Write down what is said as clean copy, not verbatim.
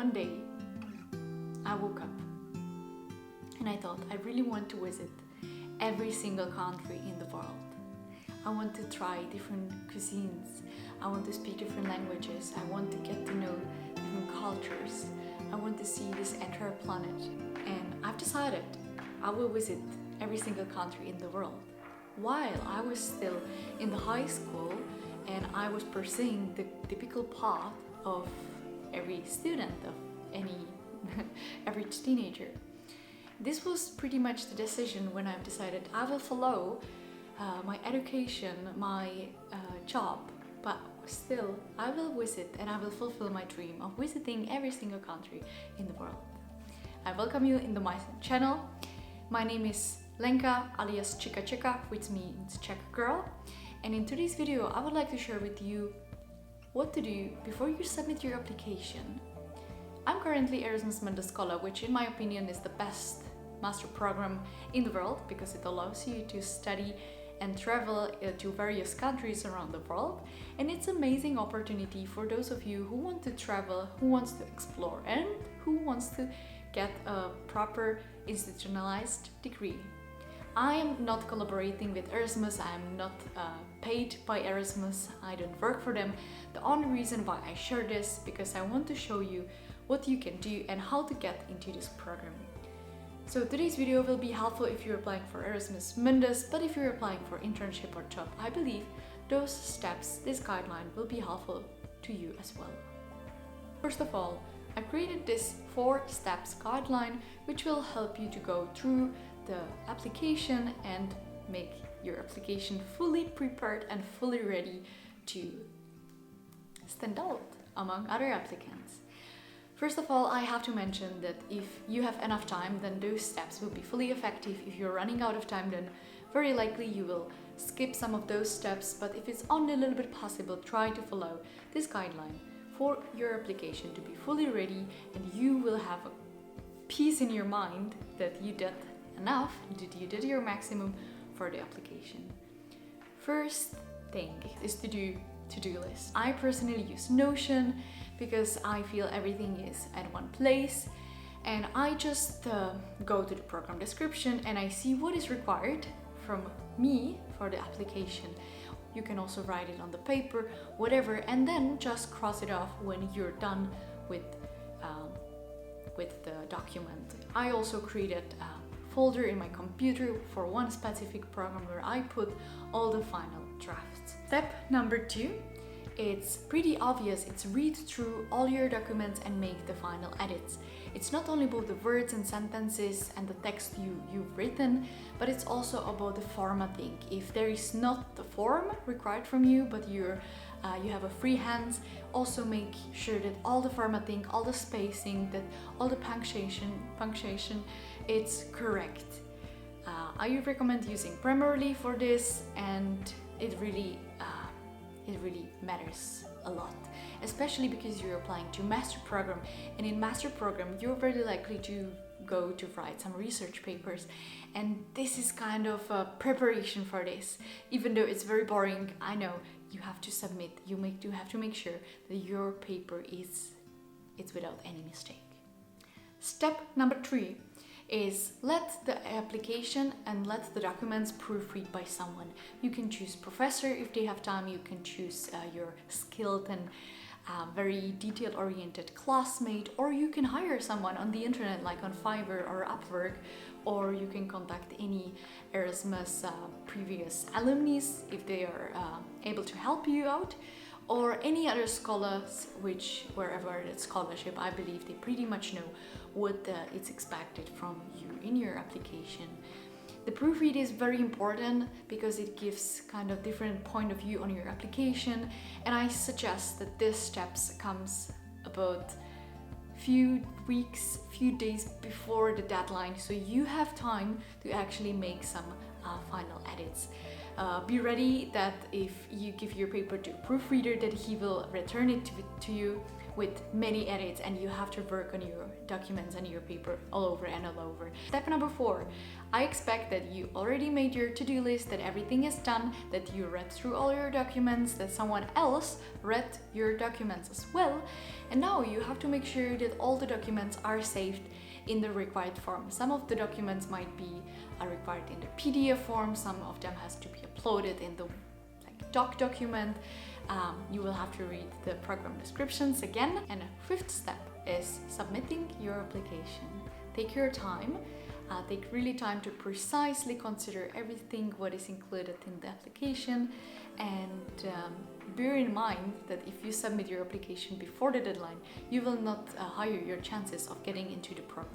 one day I woke up and I thought I really want to visit every single country in the world. I want to try different cuisines. I want to speak different languages. I want to get to know different cultures. I want to see this entire planet. And I've decided I will visit every single country in the world. While I was still in the high school and I was pursuing the typical path of every student, of any average teenager. This was pretty much the decision when I've decided I will follow my education, my job, but still I will visit and I will fulfill my dream of visiting every single country in the world. I welcome you in my channel. My name is Lenka, alias Chica Chica, which means Czech girl, and in today's video I would like to share with you what to do before you submit your application. I'm currently Erasmus Mundus scholar, which in my opinion is the best master program in the world because it allows you to study and travel to various countries around the world, and it's an amazing opportunity for those of you who want to travel, who wants to explore, and who wants to get a proper institutionalized degree. I am not collaborating with Erasmus, I am not paid by Erasmus, I don't work for them. The only reason why I share this because I want to show you what you can do and how to get into this program. So today's video will be helpful if you're applying for Erasmus Mundus, but if you're applying for internship or job, I believe those steps, this guideline will be helpful to you as well. First of all, I created this 4 steps guideline which will help you to go through the application and make your application fully prepared and fully ready to stand out among other applicants. First of all, I have to mention that if you have enough time, then those steps will be fully effective. If you're running out of time, then very likely you will skip some of those steps, but if it's only a little bit possible, try to follow this guideline for your application to be fully ready, and you will have a peace in your mind that you did enough, that you did your maximum for the application. First thing is to do to-do list. I personally use Notion because I feel everything is at one place, and I just go to the program description and I see what is required from me for the application. You can also write it on the paper, whatever, and then just cross it off when you're done with the document. I also created a folder in my computer for one specific program where I put all the final drafts. Step number 2, it's pretty obvious. It's read through all your documents and make the final edits. It's not only about the words and sentences and the text you've written, but it's also about the formatting. If there is not the form required from you, but you have a free hand, also make sure that all the formatting, all the spacing, that all the punctuation, it's correct. I recommend using Grammarly for this, and it really matters a lot, especially because you're applying to master program, and in master program you're very likely to go to write some research papers, and this is kind of a preparation for this. Even though it's very boring, I know you have to submit, you have to make sure that your paper it's without any mistake. Step number 3 is let the application and let the documents proofread by someone. You can choose professor if they have time, you can choose your skilled and very detail-oriented classmate, or you can hire someone on the internet like on Fiverr or Upwork, or you can contact any Erasmus previous alumni if they are able to help you out, or any other scholars wherever it's scholarship, I believe they pretty much know what it's expected from you in your application. The proofread is very important because it gives kind of different point of view on your application, and I suggest that this steps comes about few weeks, few days before the deadline, so you have time to actually make some final edits. Be ready that if you give your paper to a proofreader, that he will return it to you with many edits and you have to work on your documents and your paper all over and all over. Step number 4, I expect that you already made your to-do list, that everything is done, that you read through all your documents, that someone else read your documents as well, and now you have to make sure that all the documents are saved in the required form. Some of the documents might be required in the PDF form, some of them has to be uploaded in the doc document. You will have to read the program descriptions again. And a 5th step is submitting your application. Take your time, take really time to precisely consider everything what is included in the application, and bear in mind that if you submit your application before the deadline, you will not higher your chances of getting into the program.